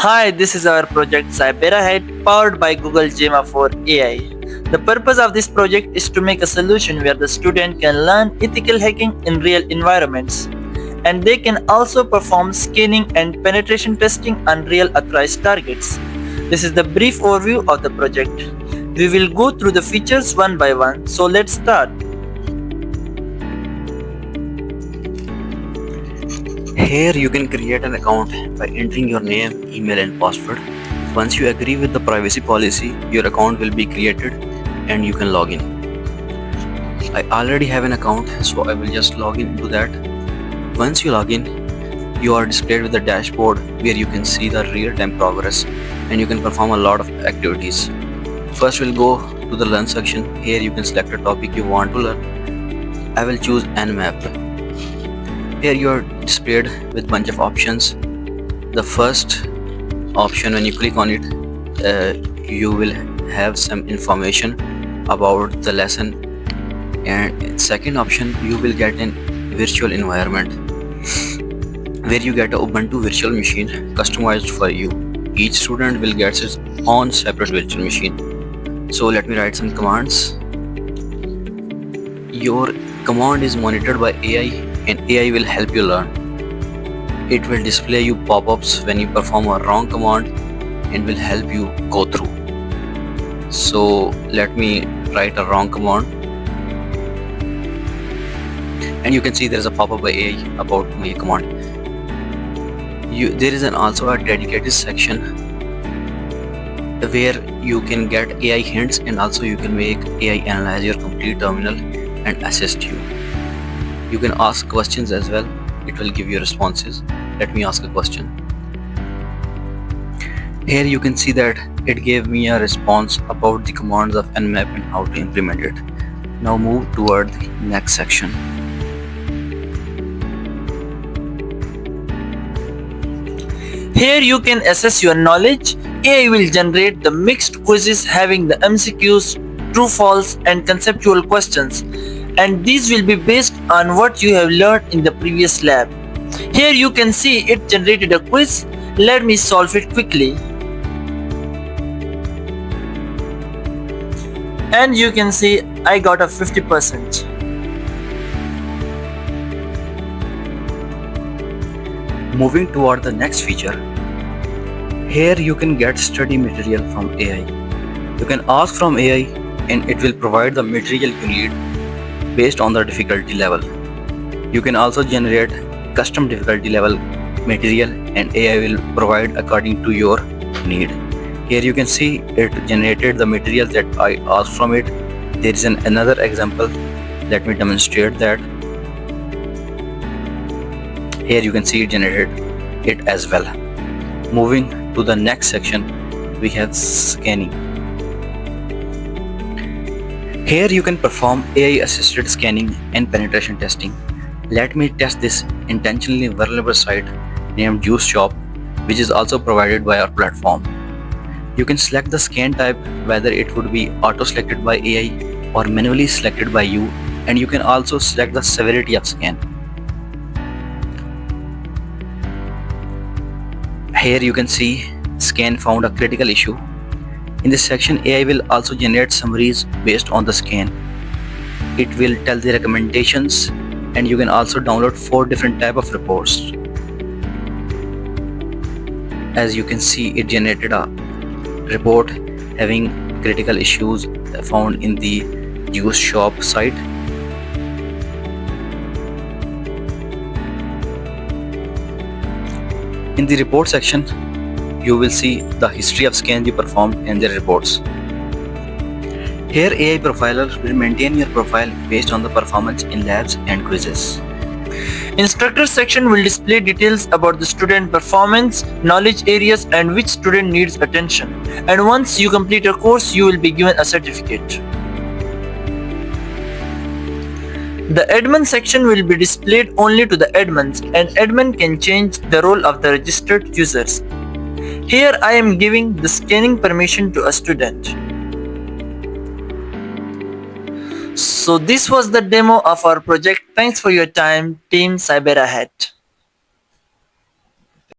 Hi, this is our project CyberaHAT powered by Google Gemma for AI. The purpose of this project is to make a solution where the student can learn ethical hacking in real environments, and they can also perform scanning and penetration testing on real authorized targets. This is the brief overview of the project. We will go through the features one by one, so let's start. Here you can create an account by entering your name, email and password. Once you agree with the privacy policy, your account will be created and you can log in. I already have an account, so I will just log into that. Once you log in, you are displayed with the dashboard where you can see the real-time progress and you can perform a lot of activities. First we'll go to the learn section. Here you can select a topic you want to learn. I will choose Nmap. Here you are displayed with bunch of options. The first option, when you click on it, you will have some information about the lesson, and second option, you will get an virtual environment where you get a Ubuntu virtual machine customized for you. Each student will get his own separate virtual machine. So let me write some commands. Your command is monitored by AI and AI will help you learn. It will display you pop-ups when you perform a wrong command and will help you go through. So let me write a wrong command, and you can see there is a pop-up by AI about my command. There is also a dedicated section where you can get AI hints, and also you can make AI analyze your complete terminal and assist you. You can ask questions as well. It will give you responses. Let me ask a question. Here you can see that it gave me a response about the commands of Nmap and how to implement it. Now move toward the next section. Here you can assess your knowledge. AI will generate the mixed quizzes having the MCQs, true, false, and conceptual questions, and these will be based on what you have learned in the previous lab. Here you can see it generated a quiz. Let me solve it quickly. And you can see I got a 50%. Moving toward the next feature. Here you can get study material from AI. You can ask from AI and it will provide the material you need based on the difficulty level. You can also generate custom difficulty level material and AI will provide according to your need. Here you can see it generated the material that I asked from it. There is another example. Let me demonstrate that. Here you can see it generated it as well. Moving to the next section, we have scanning. Here you can perform AI assisted scanning and penetration testing. Let me test this intentionally vulnerable site named Juice Shop, which is also provided by our platform. You can select the scan type, whether it would be auto selected by AI or manually selected by you, and you can also select the severity of scan. Here you can see scan found a critical issue. In this section, AI will also generate summaries based on the scan. It will tell the recommendations, and you can also download 4 different types of reports. As you can see, it generated a report having critical issues found in the Juice Shop site. In the report section, you will see the history of scans you performed and their reports. Here AI Profiler will maintain your profile based on the performance in labs and quizzes. Instructor section will display details about the student performance, knowledge areas, and which student needs attention. And once you complete your course, you will be given a certificate. The admin section will be displayed only to the admins, and admin can change the role of the registered users. Here I am giving the scanning permission to a student. So this was the demo of our project. Thanks for your time, Team CyberaHAT.